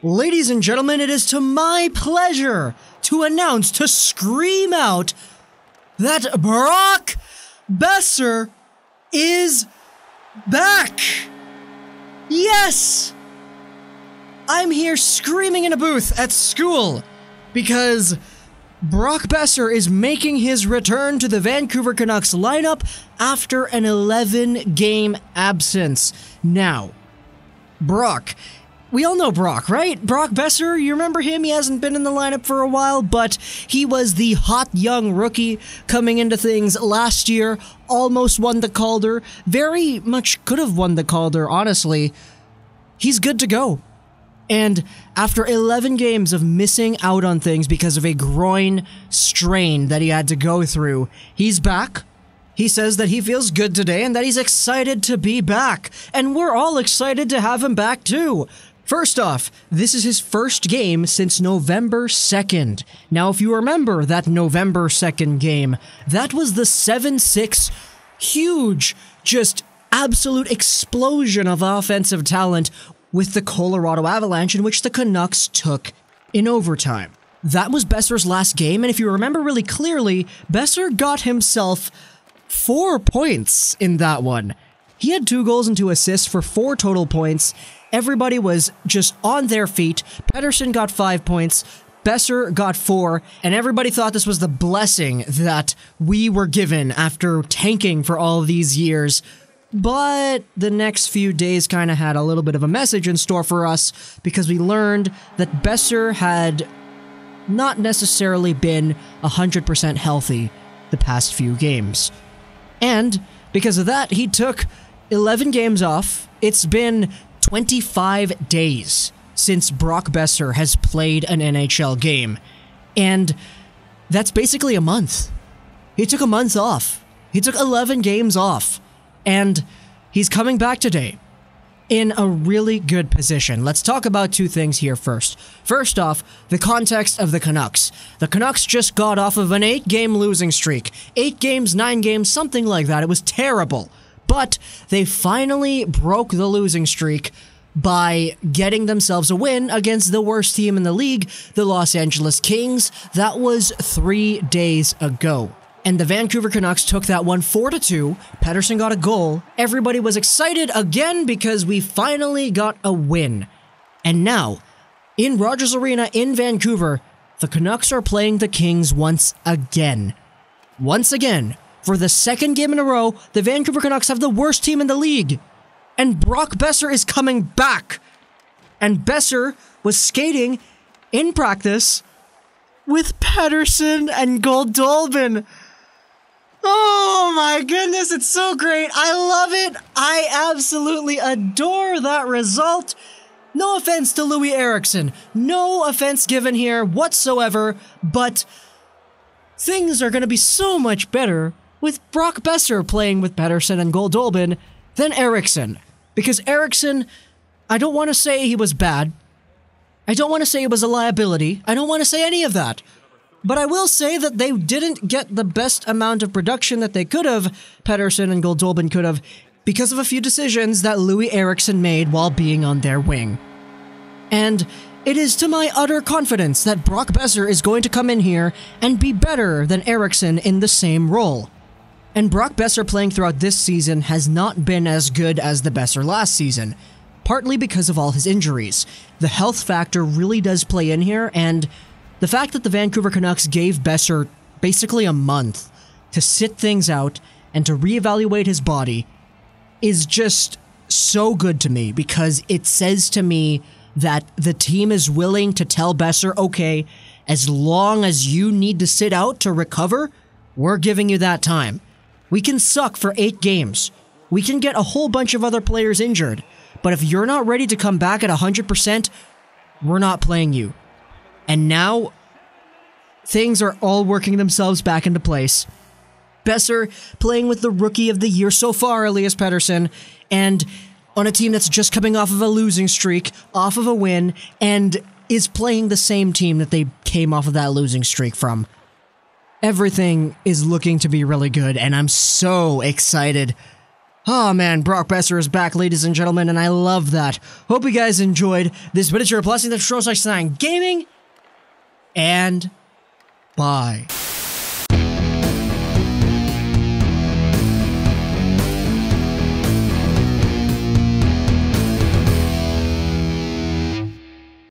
Ladies and gentlemen, it is to my pleasure to announce, to scream out, that Brock Boeser is back! Yes! I'm here screaming in a booth at school because Brock Boeser is making his return to the Vancouver Canucks lineup after an 11-game absence. Now, Brock, we all know Brock, right? Brock Boeser, you remember him? He hasn't been in the lineup for a while, but he was the hot young rookie coming into things last year, almost won the Calder, very much could have won the Calder, honestly. He's good to go. And after 11 games of missing out on things because of a groin strain that he had to go through, he's back. He says that he feels good today and that he's excited to be back. And we're all excited to have him back too. First off, this is his first game since November 2nd. Now, if you remember that November 2nd game, that was the 7-6 huge, just absolute explosion of offensive talent with the Colorado Avalanche, in which the Canucks took in overtime. That was Boeser's last game, and if you remember really clearly, Boeser got himself 4 points in that one. He had 2 goals and 2 assists for 4 total points. Everybody was just on their feet. Pettersson got 5 points, Boeser got 4, and everybody thought this was the blessing that we were given after tanking for all these years. But the next few days kind of had a little bit of a message in store for us because we learned that Boeser had not necessarily been 100% healthy the past few games. And because of that, he took 11 games off. It's been 25 days since Brock Boeser has played an NHL game. And that's basically a month. He took a month off. He took 11 games off. And he's coming back today in a really good position. Let's talk about 2 things here first. First off, the context of the Canucks. The Canucks just got off of an 8-game losing streak. 8 games, 9 games, something like that. It was terrible. But they finally broke the losing streak by getting themselves a win against the worst team in the league, the Los Angeles Kings. That was 3 days ago. And the Vancouver Canucks took that one 4-2. Pettersson got a goal. Everybody was excited again because we finally got a win. And now, in Rogers Arena in Vancouver, the Canucks are playing the Kings once again. Once again, for the 2nd game in a row, the Vancouver Canucks have the worst team in the league. And Brock Boeser is coming back. And Boeser was skating in practice with Pettersson and GOLDOBIN. Oh my goodness, it's so great. I love it. I absolutely adore that result. No offense to Louis Eriksson. No offense given here whatsoever, but things are going to be so much better with Brock Boeser playing with Pettersson and GOLDOBIN than Eriksson. Because Eriksson, I don't want to say he was bad. I don't want to say he was a liability. I don't want to say any of that. But I will say that they didn't get the best amount of production that they could have, Pettersson and GOLDOBIN could have, because of a few decisions that Louis Eriksson made while being on their wing. And it is to my utter confidence that Brock Boeser is going to come in here and be better than Eriksson in the same role. And Brock Boeser playing throughout this season has not been as good as the Boeser last season, partly because of all his injuries. The health factor really does play in here, and the fact that the Vancouver Canucks gave Boeser basically a month to sit things out and to reevaluate his body is just so good to me, because it says to me that the team is willing to tell Boeser, okay, as long as you need to sit out to recover, we're giving you that time. We can suck for 8 games. We can get a whole bunch of other players injured, but if you're not ready to come back at 100%, we're not playing you. And now, things are all working themselves back into place. Boeser playing with the Rookie of the Year so far, Elias Pettersson, and on a team that's just coming off of a losing streak, off of a win, and is playing the same team that they came off of that losing streak from. Everything is looking to be really good, and I'm so excited. Oh man, Brock Boeser is back, ladies and gentlemen, and I love that. Hope you guys enjoyed this miniature blessing that shows us gaming, and bye.